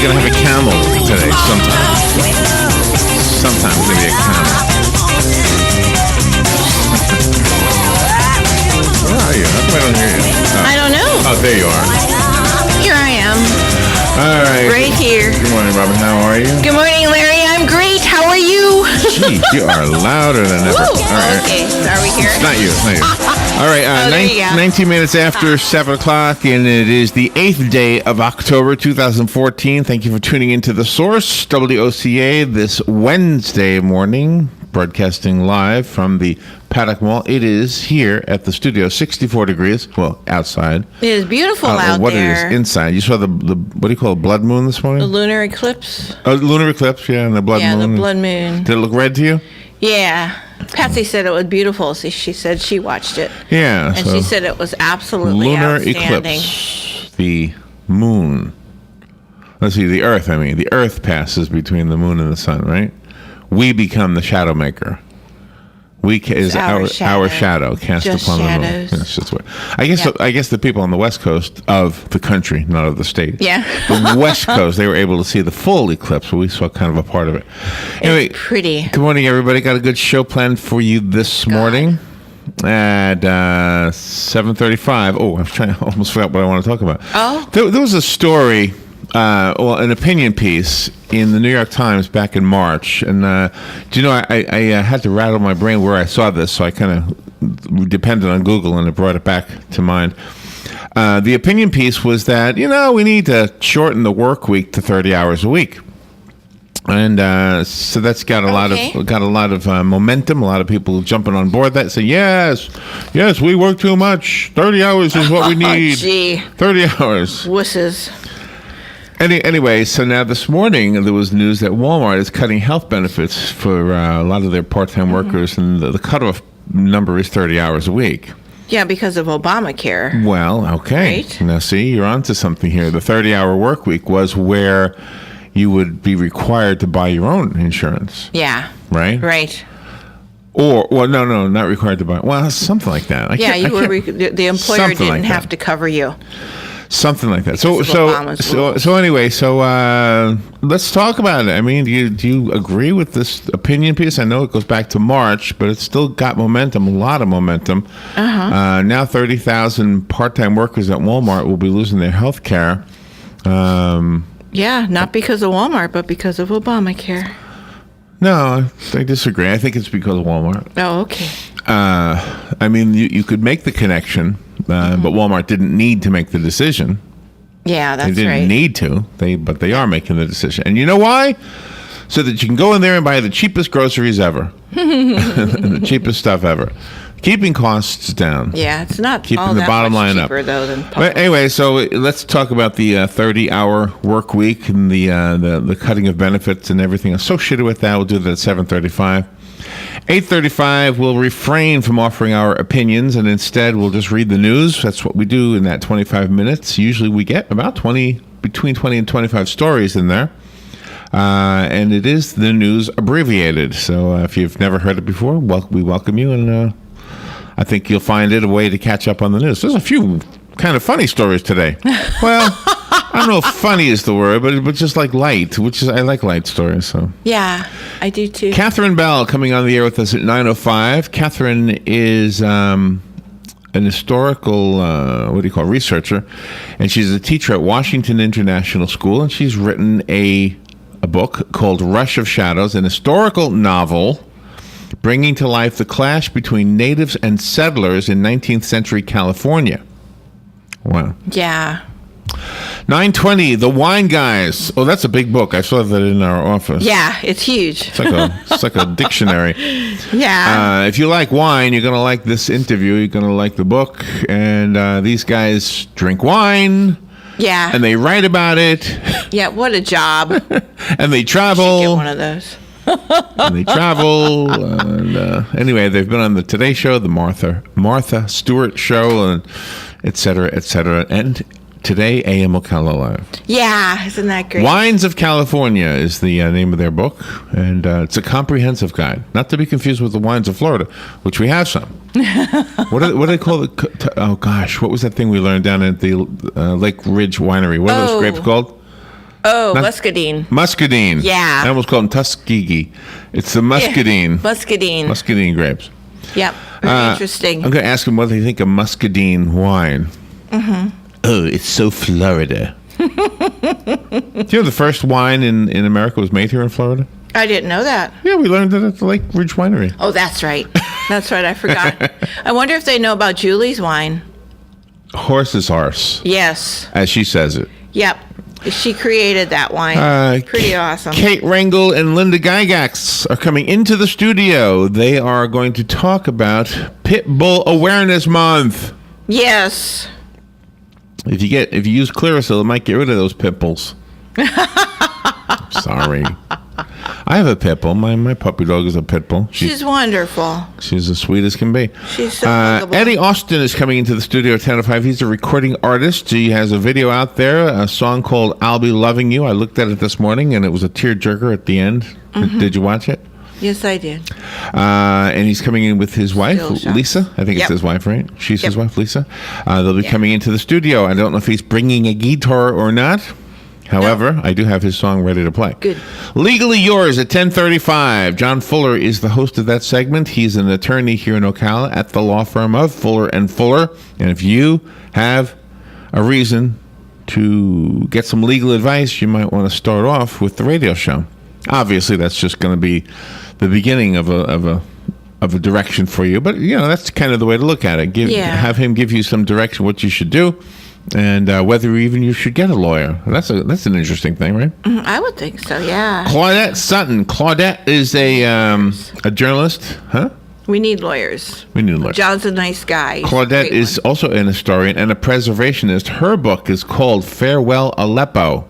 you're going to have a camel today sometime. Sometimes maybe a camel. Where are you? How come I don't hear you? Oh. I don't know. Oh, there you are. Here I am. All right. Right here. Good morning, Robin. How are you? Good morning, Larry. I'm great. How are you? Gee, you are louder than ever. Woo. All right. Okay. Are we here? It's not you. It's not you. All right. there you go. 19 minutes after 7 o'clock, and it is the 8th day of October, 2014. Thank you for tuning into The Source, WOCA, this Wednesday morning, broadcasting live from the Paddock Mall. It is here at the studio, 64 degrees. Well, outside. It is beautiful out what there. It is inside. You saw the what do you call it, blood moon this morning? The lunar eclipse. Lunar eclipse, yeah, and the blood moon. Yeah, the blood moon. Did it look red to you? Yeah. Patsy said it was beautiful. So she said she watched it. Yeah. And she said it was absolutely lunar outstanding. Eclipse. The moon. Let's see, the Earth, the Earth passes between the moon and the sun, right? We become the shadow maker. Is our shadow cast just upon shadows. the moon. Yes, that's what. I guess the people on the west coast of the country, not of the state. Yeah. The west coast, they were able to see the full eclipse, but we saw kind of a part of it. Anyway, it's pretty. Good morning, everybody. Got a good show planned for you this morning at 7:35. Oh, I almost forgot what I want to talk about. Oh. There was a story. An opinion piece in the New York Times back in March, and do you know I had to rattle my brain where I saw this, so I kind of depended on Google, and it brought it back to mind. The opinion piece was that we need to shorten the work week to 30 hours a week, and so that's got a lot of momentum. A lot of people jumping on board that, say yes, we work too much. 30 hours is what we need. Gee. 30 hours. Wusses. Anyway, so now this morning there was news that Walmart is cutting health benefits for a lot of their part-time workers, and the cutoff number is 30 hours a week. Yeah, because of Obamacare. Well, okay. Right? Now, see, you're onto something here. The 30-hour work week was where you would be required to buy your own insurance. Yeah. Right? Right. Or, no, not required to buy. Well, something like that. The employer didn't have to cover you. Something like that. So anyway, let's talk about it. Do you agree with this opinion piece? I know it goes back to March, but it's still got momentum, a lot of momentum. Now 30,000 part-time workers at Walmart will be losing their health care. Yeah, not because of Walmart, but because of Obamacare. No, I disagree. I think it's because of Walmart. Oh, okay. You could make the connection, but Walmart didn't need to make the decision. Yeah, that's right. They didn't need to, but they are making the decision. And you know why? So that you can go in there and buy the cheapest groceries ever. And the cheapest stuff ever. Keeping costs down. Yeah, it's not keeping all the that bottom much line cheaper, up. Though, than but anyway, so let's talk about the 30-hour work week and the cutting of benefits and everything associated with that. We'll do that at 7:35. 8:35, we'll refrain from offering our opinions, and instead we'll just read the news. That's what we do in that 25 minutes. Usually we get about between 20 and 25 stories in there. And it is the news abbreviated. So if you've never heard it before, we welcome you, and I think you'll find it a way to catch up on the news. There's a few kind of funny stories today. Well, I don't know if funny is the word, but just like light, I like light stories. So yeah, I do too. Catherine Bell coming on the air with us at 9:05. Catherine is an historical, researcher, and she's a teacher at Washington International School, and she's written a book called Rush of Shadows, an historical novel bringing to life the clash between natives and settlers in 19th century California. Wow. Yeah. 9:20, The Wine Guys. Oh, that's a big book. I saw that in our office. Yeah, it's huge. It's like a dictionary. Yeah. If you like wine, you're going to like this interview. You're going to like the book. And these guys drink wine. Yeah. And they write about it. Yeah, what a job. And they travel. You should get one of those. And they travel. And anyway, they've been on the Today Show, the Martha Stewart Show, and et cetera, et cetera. And today, AM Ocala Live. Yeah, isn't that great? Wines of California is the name of their book, and it's a comprehensive guide, not to be confused with the wines of Florida, which we have some. What do they call it? Oh gosh, what was that thing we learned down at the Lake Ridge Winery? What are those grapes called? Oh, muscadine. Muscadine. Yeah. I almost called them Tuskegee. It's the muscadine. Yeah, muscadine. Muscadine grapes. Yep. Very interesting. I'm going to ask them what they think of muscadine wine. Mm-hmm. Oh, it's so Florida. Do you know the first wine in America was made here in Florida? I didn't know that. Yeah, we learned it at the Lake Ridge Winery. Oh, that's right. That's right. I forgot. I wonder if they know about Julie's wine. Horse's horse. Yes. As she says it. Yep. She created that wine. Pretty awesome. Kate Rangel and Linda Gygax are coming into the studio. They are going to talk about Pit Bull Awareness Month. Yes. If you use Clearasil, it might get rid of those pit bulls. Sorry. I have a pit bull. My puppy dog is a pit bull. She's wonderful. She's as sweet as can be. She's so lovable. Eddie Austin is coming into the studio at 10 to 5. He's a recording artist. He has a video out there, a song called I'll Be Loving You. I looked at it this morning, and it was a tearjerker at the end. Mm-hmm. Did you watch it? Yes, I did. And he's coming in with his wife, Lisa. I think it's his wife, right? She's his wife, Lisa. They'll be coming into the studio. I don't know if he's bringing a guitar or not. However, I do have his song ready to play. Good. Legally Yours at 10:35. John Fuller is the host of that segment. He's an attorney here in Ocala at the law firm of Fuller and Fuller. And if you have a reason to get some legal advice, you might want to start off with the radio show. Obviously, that's just going to be the beginning of a direction for you. But that's kind of the way to look at it. Have him give you some direction what you should do. And whether even you should get a lawyer. That's an interesting thing, right? I would think so, yeah. Claudette Sutton. Claudette is a journalist, huh? We need lawyers. John's a nice guy. Claudette is also an historian and a preservationist. Her book is called Farewell Aleppo.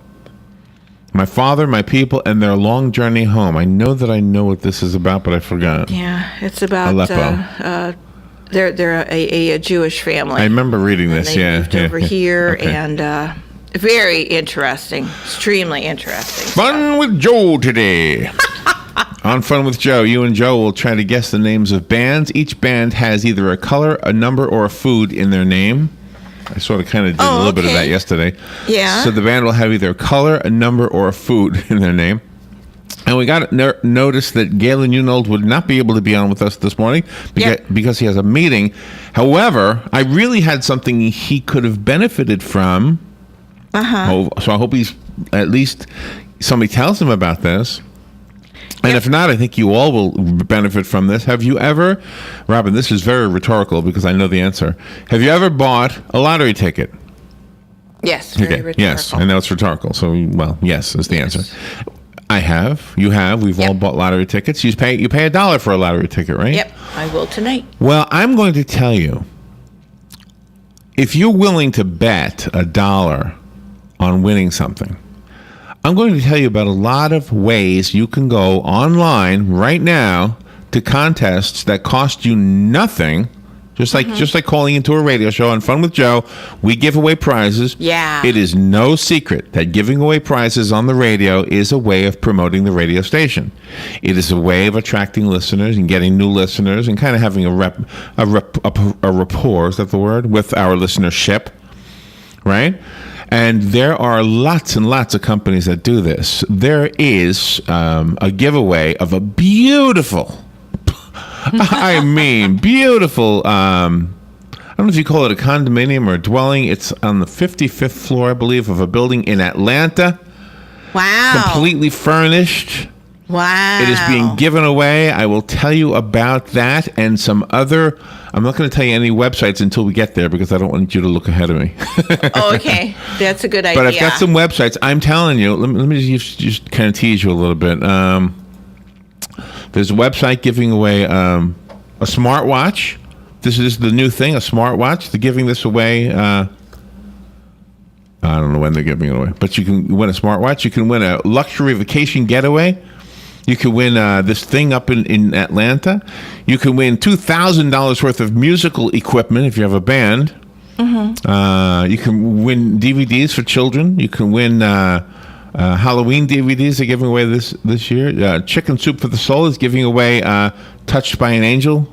My Father, My People, and Their Long Journey Home. I know what this is about, but I forgot. Yeah, it's about Aleppo. They're a Jewish family. I remember reading this. They moved over here, okay. And very interesting, extremely interesting. Fun with Joe today. On Fun with Joe, you and Joe will try to guess the names of bands. Each band has either a color, a number, or a food in their name. I sort of kind of did a little bit of that yesterday. Yeah. So the band will have either a color, a number, or a food in their name. And we got notice that Galen Unold would not be able to be on with us this morning because he has a meeting. However, I really had something he could have benefited from. So I hope he's at least somebody tells him about this. And if not, I think you all will benefit from this. Have you ever, Robin, this is very rhetorical because I know the answer. Have you ever bought a lottery ticket? Yes, very rhetorical. Yes, I know it's rhetorical. So, yes is the answer. I have. You have. We've all bought lottery tickets. You pay $1 for a lottery ticket, right? Yep, I will tonight. Well, I'm going to tell you, if you're willing to bet $1 on winning something, I'm going to tell you about a lot of ways you can go online right now to contests that cost you nothing. Just like calling into a radio show on Fun with Joe, we give away prizes. Yeah. It is no secret that giving away prizes on the radio is a way of promoting the radio station. It is a way of attracting listeners and getting new listeners and kind of having a rapport, is that the word, with our listenership, right? And there are lots and lots of companies that do this. There is a giveaway of a beautiful... I mean, beautiful. I don't know if you call it a condominium or a dwelling. It's on the 55th floor, I believe, of a building in Atlanta. Wow. Completely furnished. Wow. It is being given away. I will tell you about that and some other. I'm not going to tell you any websites until we get there because I don't want you to look ahead of me. Oh, okay. That's a good idea. But I've got some websites. I'm telling you. Let me just kind of tease you a little bit. There's a website giving away a smartwatch. This is the new thing, a smartwatch. They're giving this away. I don't know when they're giving it away, but you can win a smartwatch. You can win a luxury vacation getaway. You can win this thing up in Atlanta. You can win $2,000 worth of musical equipment if you have a band. Mm-hmm. You can win DVDs for children. You can win Halloween DVDs are giving away this year. Chicken Soup for the Soul is giving away Touched by an Angel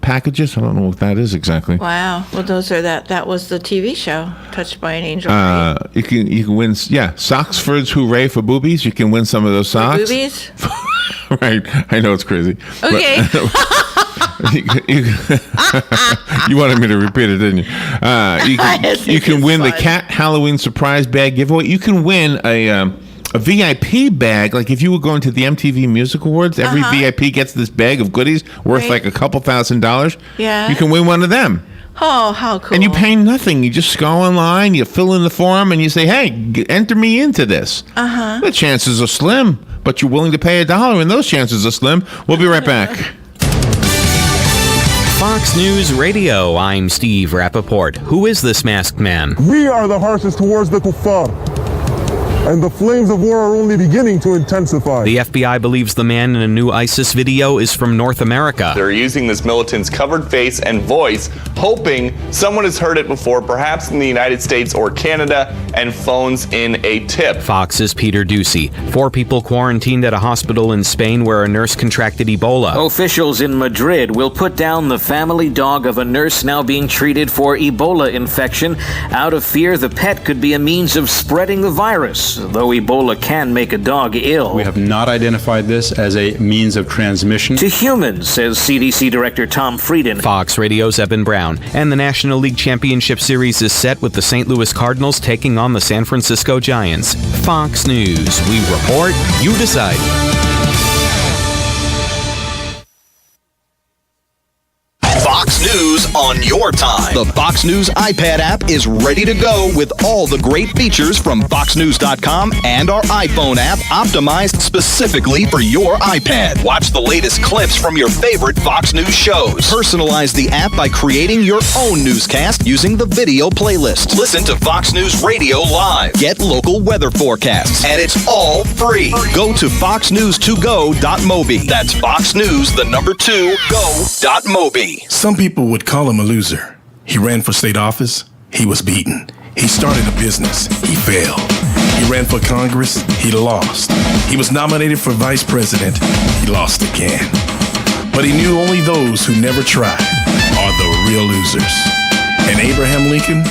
packages. I don't know what that is exactly. Wow. Well, those are that was the TV show, Touched by an Angel. Right? You can win, Socks Fur's Hooray for Boobies. You can win some of those socks. For boobies? Right. I know it's crazy. Okay. You wanted me to repeat it, didn't you? You can win the Cat Halloween Surprise Bag giveaway. You can win a VIP bag. Like if you were going to the MTV Music Awards, every VIP gets this bag of goodies worth like a couple $1,000s. Yeah. You can win one of them. Oh, how cool. And you pay nothing. You just go online, you fill in the form, and you say, hey, enter me into this. The chances are slim, but you're willing to pay $1, and those chances are slim. We'll be right back. Fox News Radio, I'm Steve Rappaport. Who is this masked man? We are the horses towards the kuffar, and the flames of war are only beginning to intensify. The FBI believes the man in a new ISIS video is from North America. They're using this militant's covered face and voice, hoping someone has heard it before, perhaps in the United States or Canada, and phones in a tip. Fox's Peter Ducey. 4 people quarantined at a hospital in Spain where a nurse contracted Ebola. Officials in Madrid will put down the family dog of a nurse now being treated for Ebola infection. Out of fear, the pet could be a means of spreading the virus, though Ebola can make a dog ill. We have not identified this as a means of transmission to humans, says CDC Director Tom Frieden. Fox Radio's Evan Brown. And the National League Championship Series is set with the St. Louis Cardinals taking on the San Francisco Giants. Fox News. We report, you decide. Fox News on your time. The Fox News iPad app is ready to go with all the great features from FoxNews.com and our iPhone app optimized specifically for your iPad. Watch the latest clips from your favorite Fox News shows. Personalize the app by creating your own newscast using the video playlist. Listen to Fox News Radio live. Get local weather forecasts. And it's all free. Go to foxnews2go.mobi. That's foxnews2go.mobi. Some people would call him a loser. He ran for state office. He was beaten. He started a business. He failed. He ran for Congress. He lost. He was nominated for vice president. He lost again. But he knew only those who never tried are the real losers. And Abraham Lincoln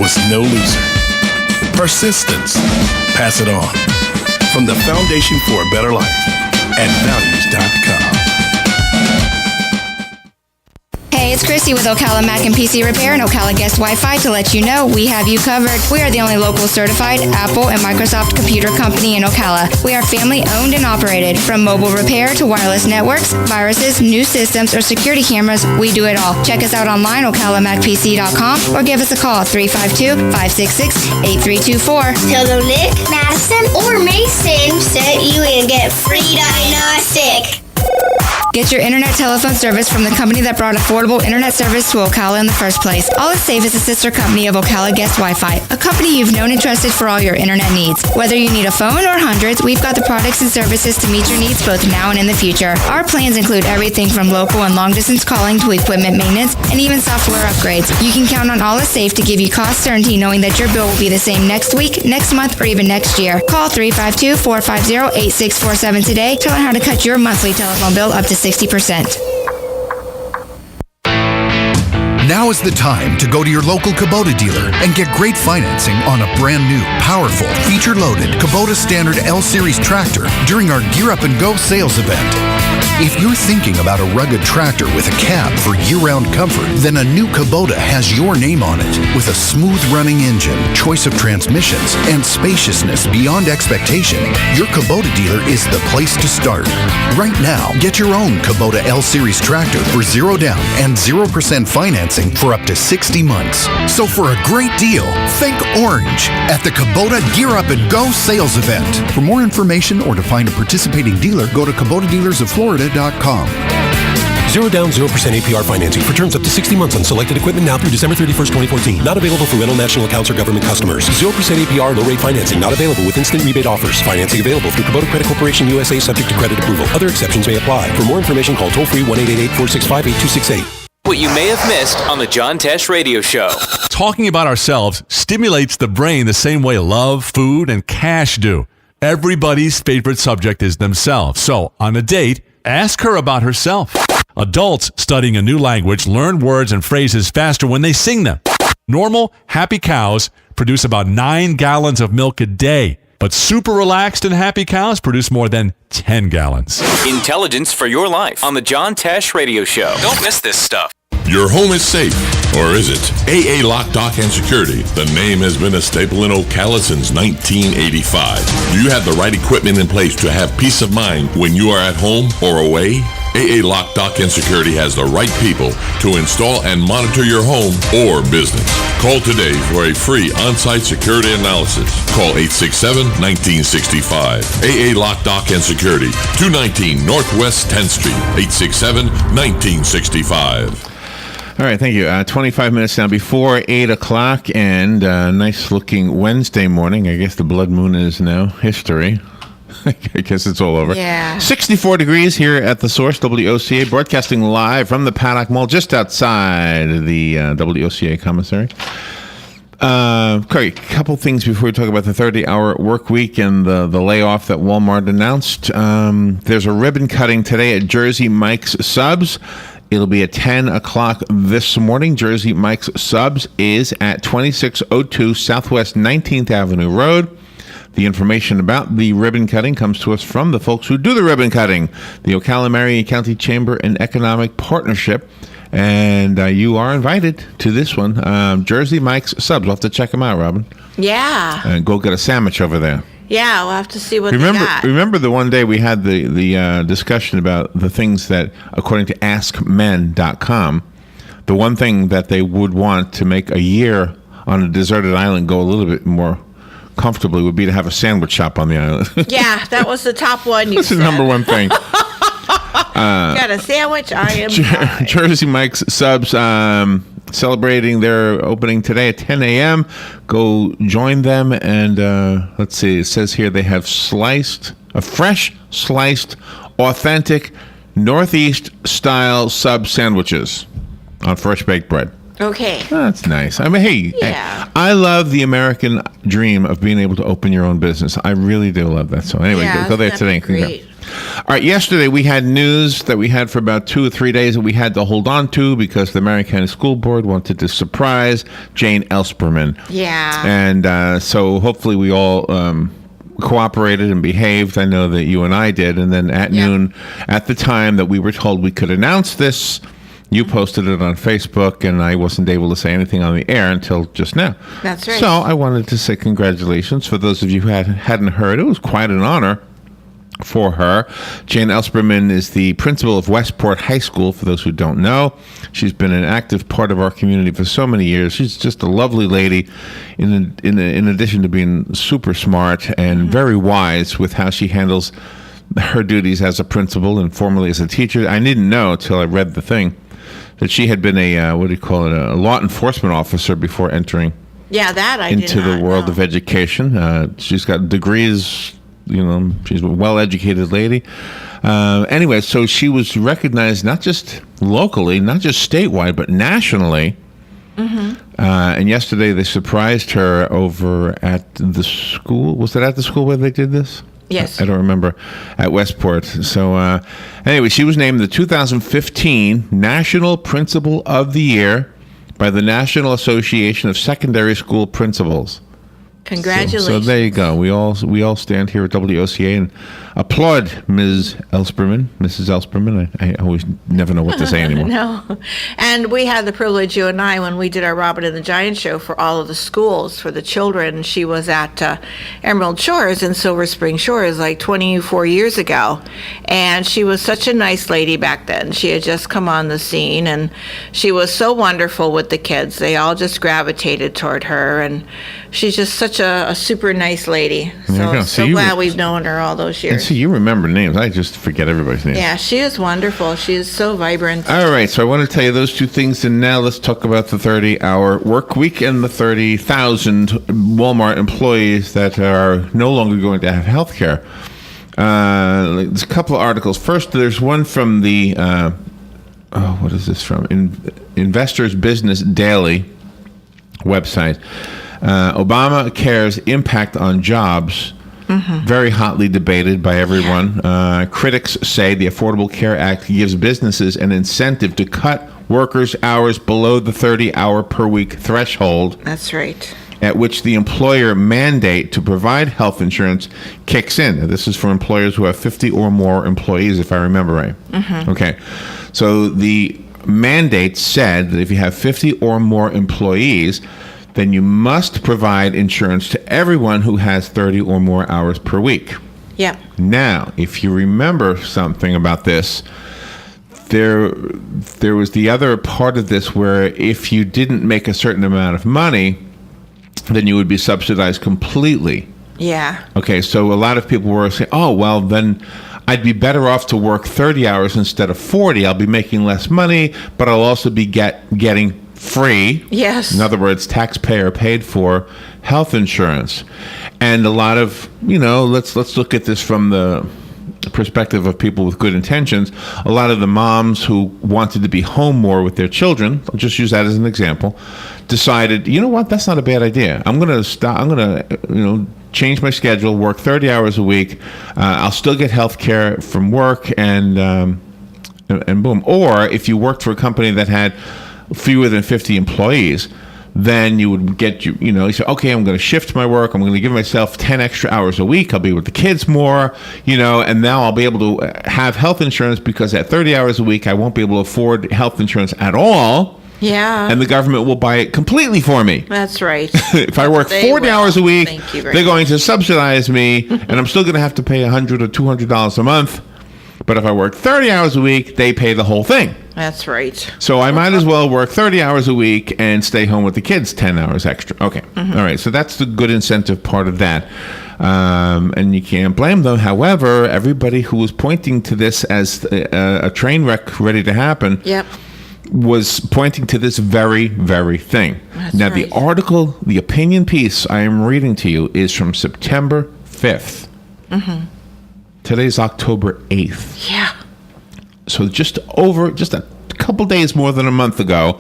was no loser. Persistence. Pass it on. From the Foundation for a Better Life at values.com. Hey, it's Christy with Ocala Mac and PC Repair and Ocala Guest Wi-Fi to let you know we have you covered. We are the only local certified Apple and Microsoft computer company in Ocala. We are family owned and operated. From mobile repair to wireless networks, viruses, new systems, or security cameras, we do it all. Check us out online, ocalamacpc.com, or give us a call, 352-566-8324. Tell them Nick, Madison, or Mason sent you and get free diagnostic. Get your internet telephone service from the company that brought affordable internet service to Ocala in the first place. All Is Safe is a sister company of Ocala Guest Wi-Fi, a company you've known and trusted for all your internet needs. Whether you need a phone or hundreds, we've got the products and services to meet your needs both now and in the future. Our plans include everything from local and long-distance calling to equipment maintenance and even software upgrades. You can count on All Is Safe to give you cost certainty knowing that your bill will be the same next week, next month, or even next year. Call 352-450-8647 today to learn how to cut your monthly telephone bill up to 60%. Now is the time to go to your local Kubota dealer and get great financing on a brand new, powerful, feature-loaded Kubota Standard L-Series tractor during our Gear Up and Go sales event. If you're thinking about a rugged tractor with a cab for year-round comfort, then a new Kubota has your name on it. With a smooth-running engine, choice of transmissions, and spaciousness beyond expectation, your Kubota dealer is the place to start. Right now, get your own Kubota L-Series tractor for 0 down and 0% financing for up to 60 months. So for a great deal, think orange at the Kubota Gear Up and Go sales event. For more information or to find a participating dealer, go to KubotaDealersOfFlorida.com. 0 down, 0% APR financing for terms up to 60 months on selected equipment now through December 31st, 2014. Not available for rental national accounts or government customers. 0% APR low rate financing not available with instant rebate offers. Financing available through Kubota Credit Corporation USA subject to credit approval. Other exceptions may apply. For more information, call toll free 1-888-465-8268. What you may have missed on the John Tesh Radio Show. Talking about ourselves stimulates the brain the same way love, food, and cash do. Everybody's favorite subject is themselves. So, on a date, ask her about herself. Adults studying a new language learn words and phrases faster when they sing them. Normal, happy cows produce about 9 gallons of milk a day, but super relaxed and happy cows produce more than 10 gallons. Intelligence for your life on the John Tesh Radio Show. Don't miss this stuff. Your home is safe, or is it? AA Lock, Dock, and Security. The name has been a staple in Ocala since 1985. Do you have the right equipment in place to have peace of mind when you are at home or away? AA Lock, Dock, and Security has the right people to install and monitor your home or business. Call today for a free on-site security analysis. Call 867-1965. AA Lock, Dock, and Security, 219 Northwest 10th Street, 867-1965. All right, thank you. 25 minutes now before 8 o'clock, and nice-looking Wednesday morning. I guess the blood moon is now history. I guess it's all over. Yeah. 64 degrees here at the Source, WOCA, broadcasting live from the Paddock Mall, just outside the WOCA commissary. Okay, a couple things before we talk about the 30-hour work week and the layoff that Walmart announced. There's a ribbon cutting today at Jersey Mike's Subs. It'll be at 10 o'clock this morning. Jersey Mike's Subs is at 2602 Southwest 19th Avenue Road. The information about the ribbon cutting comes to us from the folks who do the ribbon cutting, the Ocala Marion County Chamber and Economic Partnership. And you are invited to this one. Jersey Mike's Subs. We'll have to check them out, Robin. Yeah. And go get a sandwich over there. Yeah, we'll have to see what they got. Remember the one day we had the discussion about the things that, according to AskMen.com, the one thing that they would want to make a year on a deserted island go a little bit more comfortably would be to have a sandwich shop on the island. Yeah, that was the top one you That's said. the number one thing. Got a sandwich? I am fine. Jersey Mike's Subs celebrating their opening today at 10 a.m. Go join them, and let's see, it says here they have fresh sliced, authentic, Northeast-style sub sandwiches on fresh baked bread. Okay. That's nice. I mean, hey, Yeah. I love the American dream of being able to open your own business. I really do love that. So anyway, Yeah, go there that'd today. be great. All right, yesterday we had news that we had for about 2 or 3 days that we had to hold on to because the Marion County School Board wanted to surprise Jane Elsperman. Yeah. And so hopefully we all cooperated and behaved. I know that you and I did. And then at noon, at the time that we were told we could announce this, you posted it on Facebook, and I wasn't able to say anything on the air until just now. That's right. So I wanted to say congratulations. For those of you who hadn't heard, it was quite an honor for her. Jane Elsperman is the principal of Westport High School, for those who don't know. She's been an active part of our community for so many years. She's just a lovely lady, in addition to being super smart and very wise with how she handles her duties as a principal and formerly as a teacher. I didn't know until I read the thing that she had been a a law enforcement officer before entering into the world of education. She's got degrees. She's a well-educated lady. Anyway, so she was recognized not just locally, not just statewide, but nationally. Mm-hmm. And yesterday they surprised her over at the school. Was it at the school where they did this? Yes. I don't remember. At Westport. So anyway, she was named the 2015 National Principal of the Year by the National Association of Secondary School Principals. Congratulations. So there you go. We all stand here at WOCA and applaud Mrs. Elsperman. I always never know what to say anymore. No. And we had the privilege, you and I, when we did our Robin and the Giant show for all of the schools, for the children. She was at Emerald Shores in Silver Spring Shores like 24 years ago. And she was such a nice lady back then. She had just come on the scene, and she was so wonderful with the kids. They all just gravitated toward her, and she's just such a super nice lady. So glad we've known her all those years. And see, you remember names. I just forget everybody's name. Yeah, she is wonderful. She is so vibrant. All right, so I want to tell you those two things, and now let's talk about the 30-hour work week and the 30,000 Walmart employees that are no longer going to have health care. There's a couple of articles. First, there's one from the, what is this from? Investors Business Daily website. Obamacare's impact on jobs Very hotly debated by everyone. Critics say the Affordable Care Act gives businesses an incentive to cut workers' hours below the 30-hour per week threshold. That's right. At which the employer mandate to provide health insurance kicks in. This is for employers who have 50 or more employees, if I remember right. Okay. So the mandate said that if you have 50 or more employees, then you must provide insurance to everyone who has 30 or more hours per week. Yeah. Now, if you remember something about this, there was the other part of this where if you didn't make a certain amount of money, then you would be subsidized completely. Yeah. Okay, so a lot of people were saying, oh, well, then I'd be better off to work 30 hours instead of 40. I'll be making less money, but I'll also be getting free. Yes. In other words, taxpayer paid for health insurance. And a lot of, let's look at this from the perspective of people with good intentions. A lot of the moms who wanted to be home more with their children, I'll just use that as an example, decided, you know what, that's not a bad idea. I'm going to change my schedule, work 30 hours a week. I'll still get health care from work and boom. Or if you worked for a company that had fewer than 50 employees, then you would get, you say, okay, I'm going to shift my work. I'm going to give myself 10 extra hours a week. I'll be with the kids more, and now I'll be able to have health insurance because at 30 hours a week, I won't be able to afford health insurance at all. Yeah. And the government will buy it completely for me. That's right. If I work 40 hours a week, they're going to subsidize me, and I'm still going to have to pay $100 or $200 a month. But if I work 30 hours a week, they pay the whole thing. That's right. So I might as well work 30 hours a week and stay home with the kids 10 hours extra. Okay. All right. So that's the good incentive part of that. And you can't blame them. However, everybody who was pointing to this as a train wreck ready to happen was pointing to this very, very thing. That's now, right. the article, the opinion piece I am reading to you is from September 5th. Today's October 8th. Yeah. So just a couple days more than a month ago,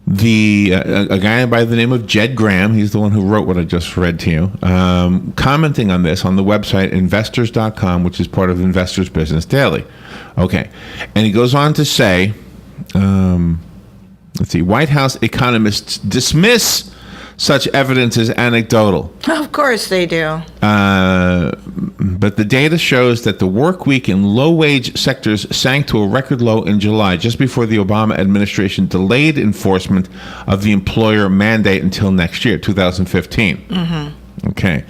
a guy by the name of Jed Graham, he's the one who wrote what I just read to you, commenting on this on the website investors.com, which is part of Investors Business Daily. Okay. And he goes on to say, White House economists dismiss such evidence as anecdotal. Of course they do. But the data shows that the work week in low-wage sectors sank to a record low in July, just before the Obama administration delayed enforcement of the employer mandate until next year, 2015. Okay.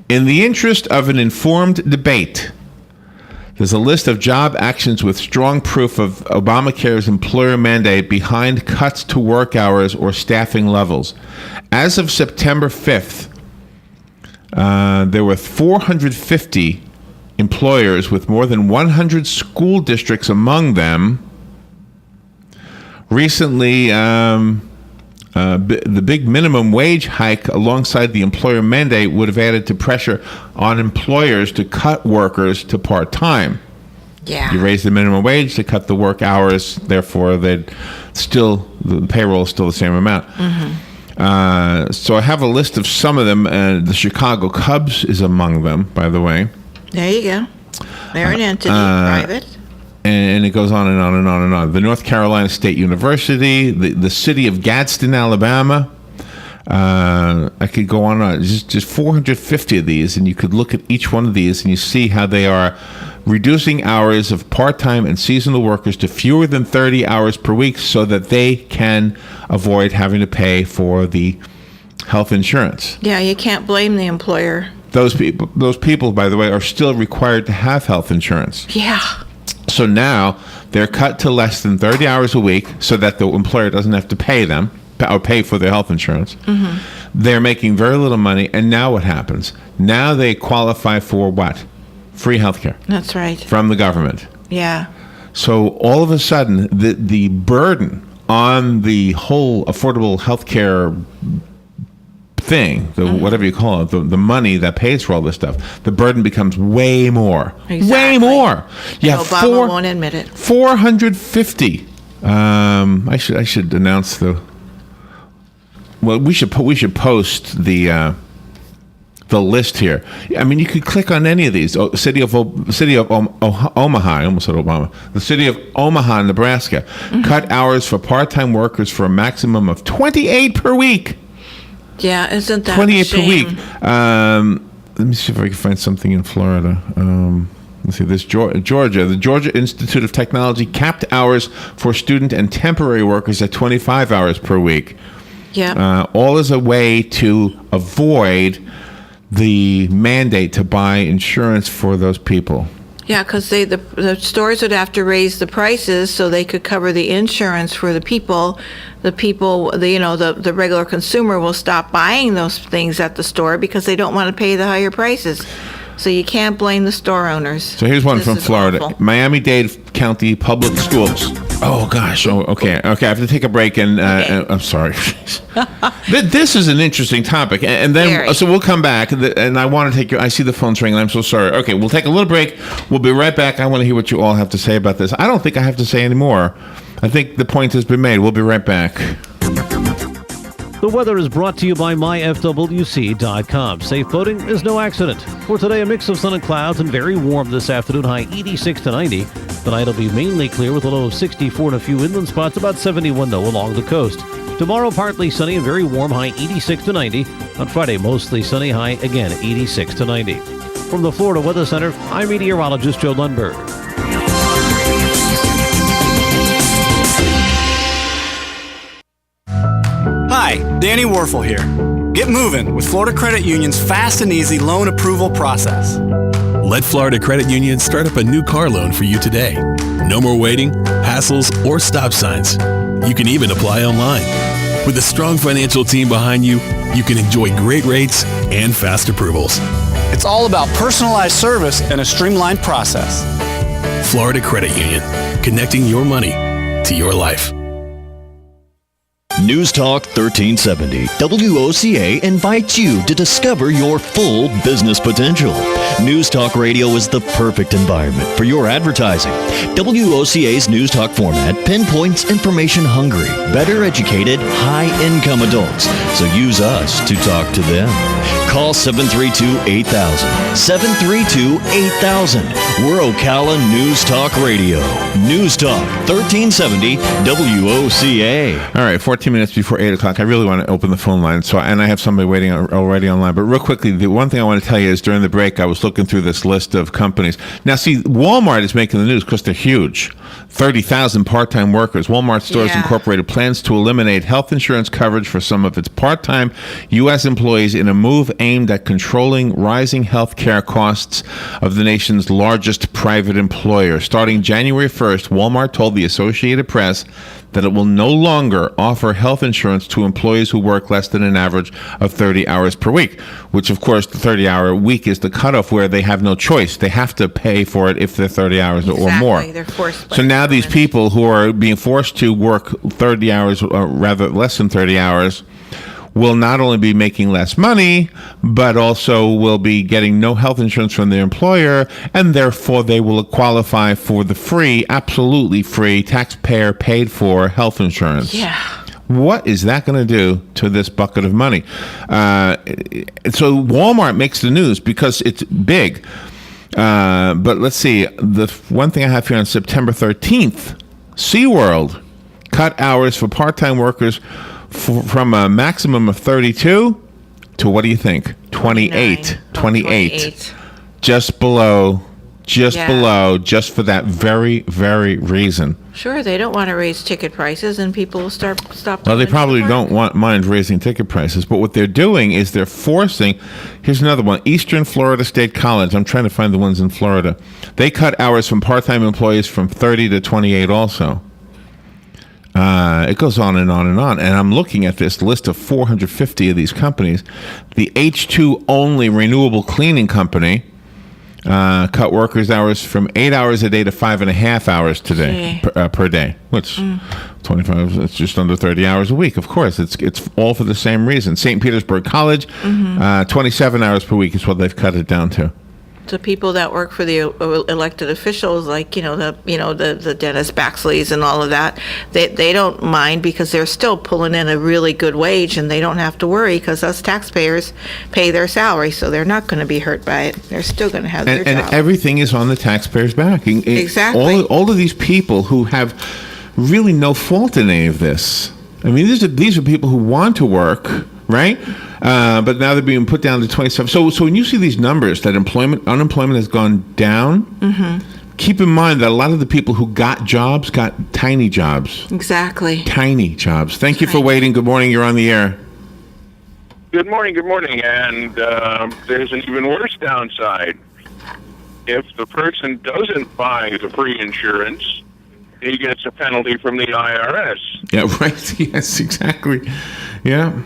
In the interest of an informed debate, there's a list of job actions with strong proof of Obamacare's employer mandate behind cuts to work hours or staffing levels. As of September 5th, there were 450 employers with more than 100 school districts among them. Recently, the big minimum wage hike alongside the employer mandate would have added to pressure on employers to cut workers to part-time. Yeah. You raise the minimum wage to cut the work hours, therefore the payroll is still the same amount. So I have a list of some of them. The Chicago Cubs is among them, by the way. There you go. They're an entity, private. And it goes on and on and on and on. The North Carolina State University, the city of Gadsden, Alabama. I could go on and on. Just 450 of these, and you could look at each one of these, and you see how they are reducing hours of part-time and seasonal workers to fewer than 30 hours per week so that they can avoid having to pay for the health insurance. Yeah, you can't blame the employer. Those people, by the way, are still required to have health insurance. Yeah. So now they're cut to less than 30 hours a week so that the employer doesn't have to pay them or pay for their health insurance. They're making very little money. And now what happens? Now they qualify for what? Free health care. That's right. From the government. Yeah. So all of a sudden, the burden on the whole affordable health care thing, whatever you call it, the money that pays for all this stuff, the burden becomes way more. Exactly. Way more. Yeah, Obama won't admit it. 450. I should announce the. Well, we should post the the list here. I mean, you could click on any of these. City of Omaha, I almost said Obama. The city of Omaha, Nebraska, cut hours for part-time workers for a maximum of 28 per week. Yeah, isn't that 28 a shame? per week. Let me see if I can find something in Florida. Let's see, this Georgia. The Georgia Institute of Technology capped hours for student and temporary workers at 25 hours per week. Yeah. All is a way to avoid the mandate to buy insurance for those people. Yeah, because the stores would have to raise the prices so they could cover the insurance for the people. The regular consumer will stop buying those things at the store because they don't want to pay the higher prices. So you can't blame the store owners. So here's one from Florida. Awful. Miami-Dade County Public Schools. Oh, gosh. Oh, okay. I have to take a break, and I'm sorry. This is an interesting topic. And then, so we'll come back, and I want to take I see the phone's ringing. I'm so sorry. Okay, we'll take a little break. We'll be right back. I want to hear what you all have to say about this. I don't think I have to say any more. I think the point has been made. We'll be right back. The weather is brought to you by myfwc.com. Safe boating is no accident. For today, a mix of sun and clouds and very warm this afternoon, high 86 to 90. Tonight will be mainly clear with a low of 64 and a few inland spots, about 71 though along the coast. Tomorrow, partly sunny and very warm, high 86 to 90. On Friday, mostly sunny, high again 86 to 90. From the Florida Weather Center, I'm meteorologist Joe Lundberg. Hi, Danny Warfel here. Get moving with Florida Credit Union's fast and easy loan approval process. Let Florida Credit Union start up a new car loan for you today. No more waiting, hassles, or stop signs. You can even apply online. With a strong financial team behind you, you can enjoy great rates and fast approvals. It's all about personalized service and a streamlined process. Florida Credit Union, connecting your money to your life. News Talk 1370. WOCA invites you to discover your full business potential. News Talk Radio is the perfect environment for your advertising. WOCA's News Talk format pinpoints information-hungry, better educated, high-income adults. So use us to talk to them. Call 732-8000. 732-8000. We're Ocala News Talk Radio. News Talk 1370 WOCA. All right, 14 minutes before 8 o'clock. I really want to open the phone line, and I have somebody waiting already online. But real quickly, the one thing I want to tell you is during the break, I was looking through this list of companies. Now, see, Walmart is making the news because they're huge. 30,000 part-time workers. Walmart Stores Incorporated plans to eliminate health insurance coverage for some of its part-time U.S. employees in a move aimed at controlling rising health care costs of the nation's largest private employer. Starting January 1st, Walmart told the Associated Press that it will no longer offer health insurance to employees who work less than an average of 30 hours per week, which, of course, the 30-hour week is the cutoff where they have no choice. They have to pay for it if they're 30 hours or more. They're forced. So now these people who are being forced to work 30 hours, or rather less than 30 hours, will not only be making less money, but also will be getting no health insurance from their employer, and therefore they will qualify for the free, absolutely free, taxpayer paid for health insurance. Yeah. What is that going to do to this bucket of money? So Walmart makes the news because it's big. But let's see. The one thing I have here on September 13th, SeaWorld cut hours for part-time workers from a maximum of 32 to, what do you think? 28. 28. Just below, just for that very, very reason. Sure, they don't want to raise ticket prices, and people will stop. Well, they probably don't mind raising ticket prices, but what they're doing is they're forcing. Here's another one: Eastern Florida State College. I'm trying to find the ones in Florida. They cut hours from part-time employees from 30 to 28 also. It goes on and on and on. And I'm looking at this list of 450 of these companies. The H2 only renewable cleaning company cut workers' hours from 8 hours a day to 5.5 hours today per day. Which 25? It's just under 30 hours a week. Of course, it's all for the same reason. St. Petersburg College, 27 hours per week is what they've cut it down to. The people that work for the elected officials, like the Dennis Baxleys and all of that, they don't mind because they're still pulling in a really good wage, and they don't have to worry because us taxpayers pay their salary, so they're not going to be hurt by it. They're still going to have their job. And everything is on the taxpayer's back. Exactly. All of these people who have really no fault in any of this. I mean, these are people who want to work, right? But now they're being put down to 27. So when you see these numbers that unemployment has gone down, keep in mind that a lot of the people who got jobs got tiny jobs. Exactly. Tiny jobs. Thank you for waiting. Good morning. You're on the air. Good morning. And there's an even worse downside. If the person doesn't buy the free insurance, he gets a penalty from the IRS. Yeah, right. Yes, exactly. Yeah.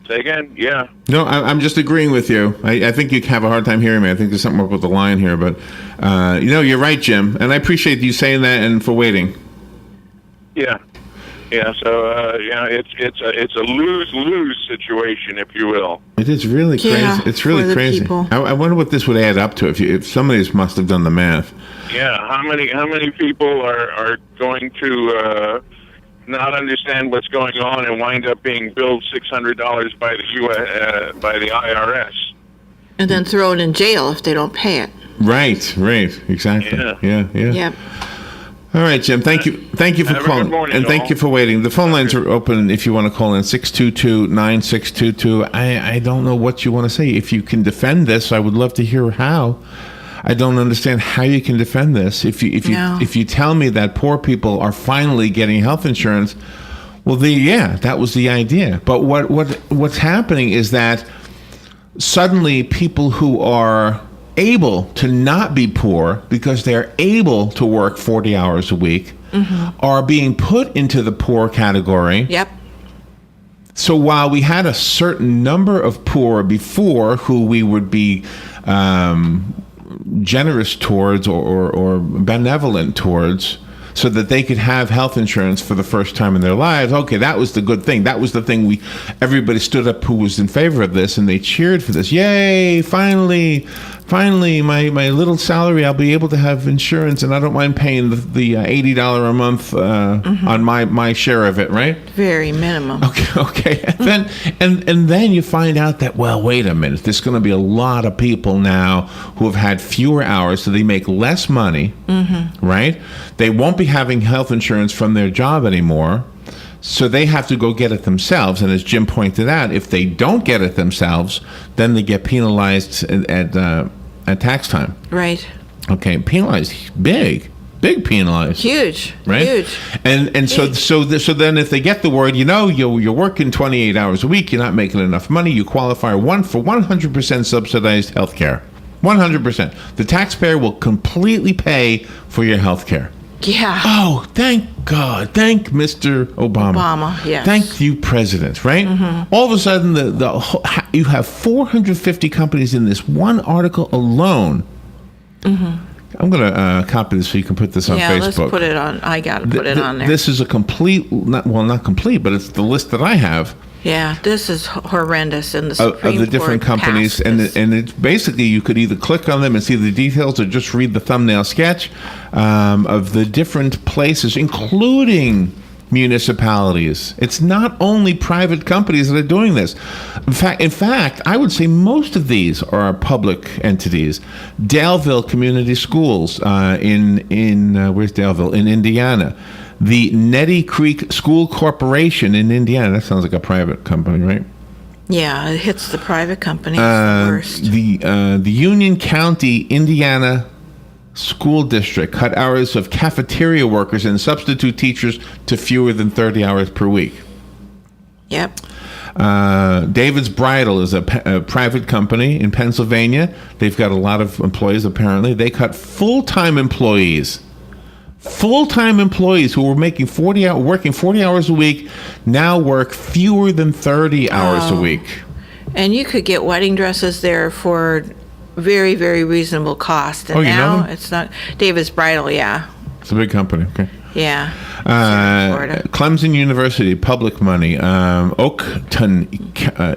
Say again? Yeah. No, I'm just agreeing with you. I think you have a hard time hearing me. I think there's something up with the line here. But, you're right, Jim. And I appreciate you saying that and for waiting. Yeah. Yeah, so, it's a lose-lose situation, if you will. It is really crazy. It's really crazy. I wonder what this would add up to if somebody must have done the math. Yeah, how many people are going to not understand what's going on and wind up being billed $600 by the IRS, and then thrown in jail if they don't pay it. Right, exactly. Yeah. Yep. All right, Jim. Thank you for calling, and thank you for waiting. The phone lines are open if you want to call in 622-9622. I don't know what you want to say. If you can defend this, I would love to hear how. I don't understand how you can defend this. If you tell me that poor people are finally getting health insurance, well, that was the idea. But what's happening is that suddenly people who are able to not be poor because they're able to work 40 hours a week are being put into the poor category. Yep. So while we had a certain number of poor before who we would be generous towards or benevolent towards so that they could have health insurance for the first time in their lives. Okay, that was the good thing. That was the thing everybody stood up who was in favor of this, and they cheered for this. Yay, finally, my little salary, I'll be able to have insurance, and I don't mind paying the $80 a month on my share of it, right? Very minimum. Okay. And then you find out that, well, wait a minute, there's going to be a lot of people now who have had fewer hours, so they make less money, right? They won't be having health insurance from their job anymore, so they have to go get it themselves. And as Jim pointed out, if they don't get it themselves, then they get penalized at tax time. Right. Okay, penalized, big penalized. Huge. Right? Huge. And so then if they get the word, you're working 28 hours a week, you're not making enough money, you qualify for 100% subsidized health care. 100%. The taxpayer will completely pay for your health care. Yeah. Oh, thank God. Thank Mr. Obama. Yes. Thank you, President, right? All of a sudden, you have 450 companies in this one article alone. I'm going to copy this so you can put this on Facebook. Yeah, let's put it on. I got to put it on there. This is a complete, not complete, but it's the list that I have. Yeah, this is horrendous in the Supreme of the different Court companies, and it's basically you could either click on them and see the details, or just read the thumbnail sketch of the different places, including municipalities. It's not only private companies that are doing this. In fact, I would say most of these are public entities. Daleville Community Schools in where's Daleville? In Indiana. The Nettie Creek School Corporation in Indiana. That sounds like a private company, right? Yeah, it hits the private companies the worst. The Union County, Indiana School District cut hours of cafeteria workers and substitute teachers to fewer than 30 hours per week. Yep. David's Bridal is a private company in Pennsylvania. They've got a lot of employees, apparently. They cut full-time employees who were working 40 hours a week now work fewer than 30 hours a week. And you could get wedding dresses there for very, very reasonable cost. And you know now them? it's not David's Bridal, yeah. It's a big company, okay. Yeah. Clemson University, public money. Oakton,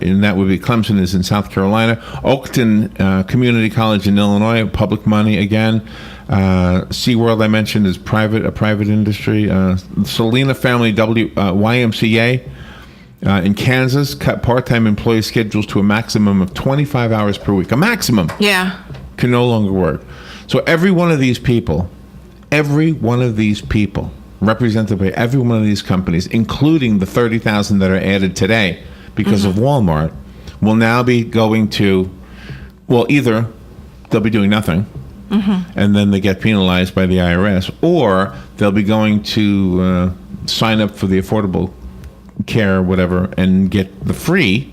and that would be Clemson is in South Carolina. Oakton Community College in Illinois, public money again. SeaWorld, I mentioned, is a private industry. Salina Family YMCA in Kansas cut part-time employee schedules to a maximum of 25 hours per week. A maximum. Yeah. Can no longer work. So every one of these people, represented by every one of these companies, including the 30,000 that are added today because of Walmart, will now be going to, well, either they'll be doing nothing, and then they get penalized by the IRS, or they'll be going to sign up for the Affordable Care, whatever, and get the free,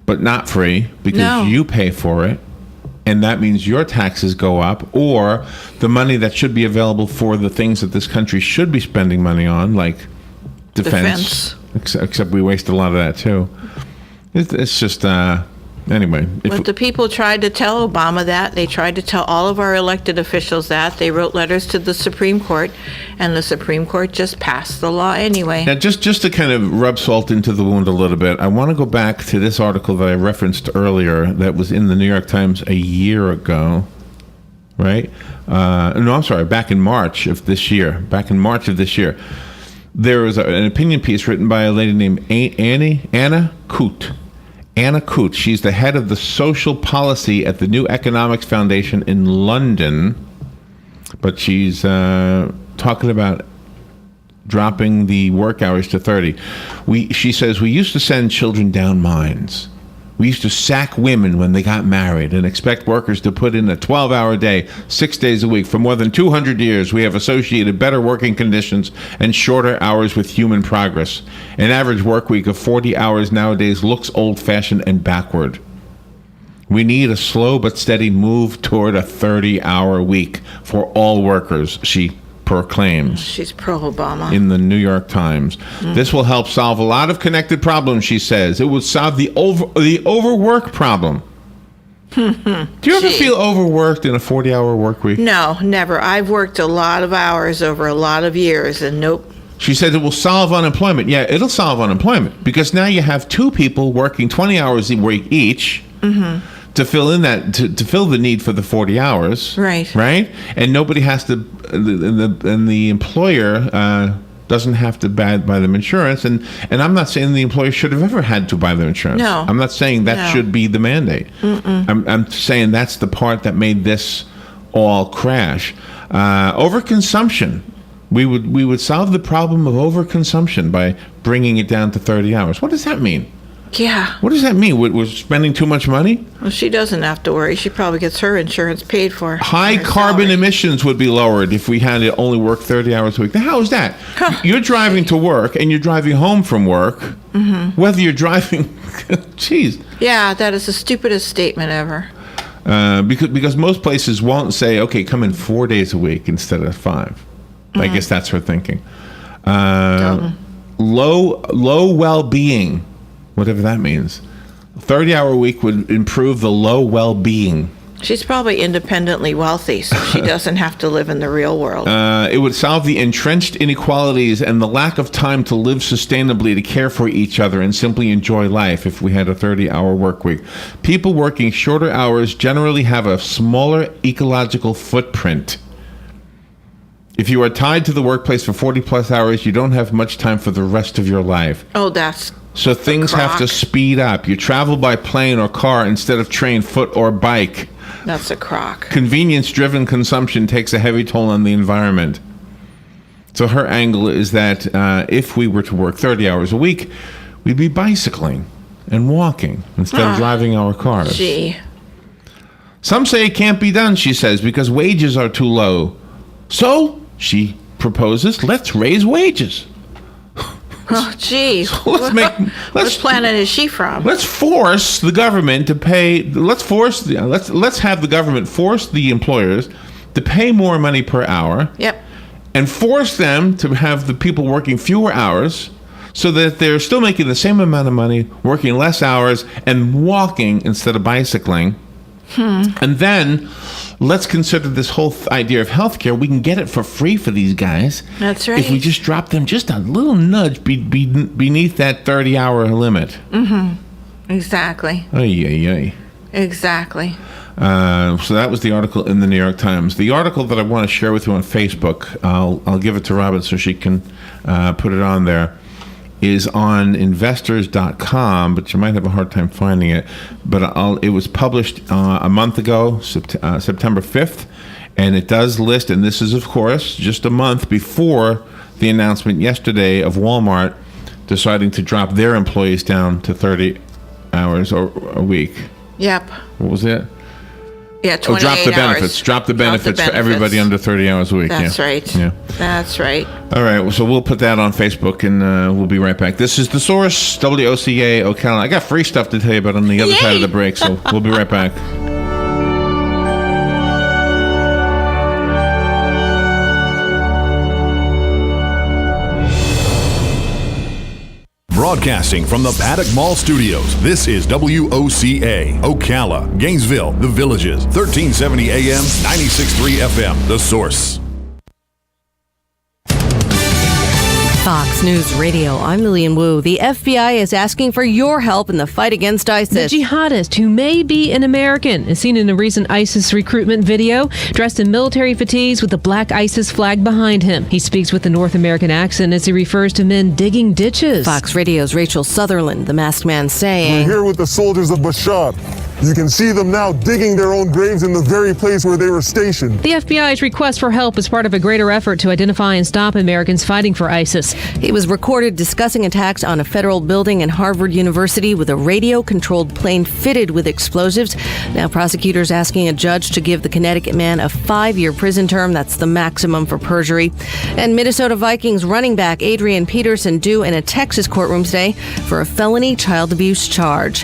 but not free because you pay for it. And that means your taxes go up, or the money that should be available for the things that this country should be spending money on, like defense. Except we waste a lot of that, too. It's just, anyway. But the people tried to tell Obama that. They tried to tell all of our elected officials that. They wrote letters to the Supreme Court, and the Supreme Court just passed the law anyway. Now, just to kind of rub salt into the wound a little bit, I want to go back to this article that I referenced earlier that was in the New York Times a year ago, right? No, I'm sorry, back in March of this year. There was an opinion piece written by a lady named Anna Coote. Anna Coote. She's the head of the social policy at the New Economics Foundation in London, but she's talking about dropping the work hours to 30. She says, we used to send children down mines. We used to sack women when they got married and expect workers to put in a 12-hour day, 6 days a week. For more than 200 years, we have associated better working conditions and shorter hours with human progress. An average work week of 40 hours nowadays looks old-fashioned and backward. We need a slow but steady move toward a 30-hour week for all workers, she proclaims. She's pro-Obama. In the New York Times. This will help solve a lot of connected problems, she says. It would solve the overwork problem. Do you ever feel overworked in a 40-hour work week? No, never. I've worked a lot of hours over a lot of years, and nope. She said it will solve unemployment. Yeah, it'll solve unemployment because now you have two people working 20 hours a week each. To fill in that, to fill the need for the 40 hours, right? And nobody has to, and the employer doesn't have to buy them insurance. And I'm not saying the employer should have ever had to buy them insurance. No, I'm not saying that should be the mandate. I'm saying that's the part that made this all crash. Overconsumption. We would solve the problem of overconsumption by bringing it down to 30 hours. What does that mean? Yeah. What does that mean? We're spending too much money? Well, she doesn't have to worry. She probably gets her insurance paid for. High carbon emissions would be lowered if we had to only work 30 hours a week. Now, how is that? You're driving to work and you're driving home from work. Whether you're driving, geez. Yeah, that is the stupidest statement ever. Because most places won't say, okay, come in 4 days a week instead of 5. I guess that's her thinking. Low well-being. Whatever that means. 30-hour week would improve the low well-being. She's probably independently wealthy, so she doesn't have to live in the real world. It would solve the entrenched inequalities and the lack of time to live sustainably, to care for each other, and simply enjoy life if we had a 30-hour work week. People working shorter hours generally have a smaller ecological footprint. If you are tied to the workplace for 40-plus hours, you don't have much time for the rest of your life. Oh, that's... So things have to speed up. You travel by plane or car instead of train, foot, or bike. That's a crock. Convenience-driven consumption takes a heavy toll on the environment. So her angle is that if we were to work 30 hours a week, we'd be bicycling and walking instead of driving our cars. Gee. Some say it can't be done, she says, because wages are too low. So, she proposes, let's raise wages. Oh, gee. So what planet is she from? Let's force the government to pay. Let's have the government force the employers to pay more money per hour. Yep. And force them to have the people working fewer hours, so that they're still making the same amount of money, working less hours, and walking instead of bicycling. And then let's consider this whole idea of healthcare. We can get it for free for these guys. That's right. If we just drop them just a little nudge beneath that 30-hour limit. Exactly. Ay. Exactly. So that was the article in the New York Times. The article that I want to share with you on Facebook, I'll give it to Robin so she can put it on there, is on investors.com, but you might have a hard time finding it. But it was published a month ago, September 5th, and it does list, and this is, of course, just a month before the announcement yesterday of Walmart deciding to drop their employees down to 30 hours a week. Yep. What was it? Yeah, 28 drop the hours. benefits. Drop the benefits for everybody under 30 hours a week. That's right. Yeah. That's right. All right, so we'll put that on Facebook, and we'll be right back. This is The Source, WOCA, Ocala. I got free stuff to tell you about on the other side of the break, so we'll be right back. Broadcasting from the Paddock Mall Studios, this is WOCA, Ocala, Gainesville, The Villages, 1370 AM, 96.3 FM, The Source. Fox News Radio, I'm Lillian Wu. The FBI is asking for your help in the fight against ISIS. The jihadist, who may be an American, is seen in a recent ISIS recruitment video, dressed in military fatigues with the black ISIS flag behind him. He speaks with a North American accent as he refers to men digging ditches. Fox Radio's Rachel Sutherland, the masked man, saying, We're here with the soldiers of Bashar. You can see them now digging their own graves in the very place where they were stationed. The FBI's request for help is part of a greater effort to identify and stop Americans fighting for ISIS. He was recorded discussing attacks on a federal building in Harvard University with a radio-controlled plane fitted with explosives. Now prosecutors asking a judge to give the Connecticut man a 5-year prison term. That's the maximum for perjury. And Minnesota Vikings running back Adrian Peterson due in a Texas courtroom today for a felony child abuse charge.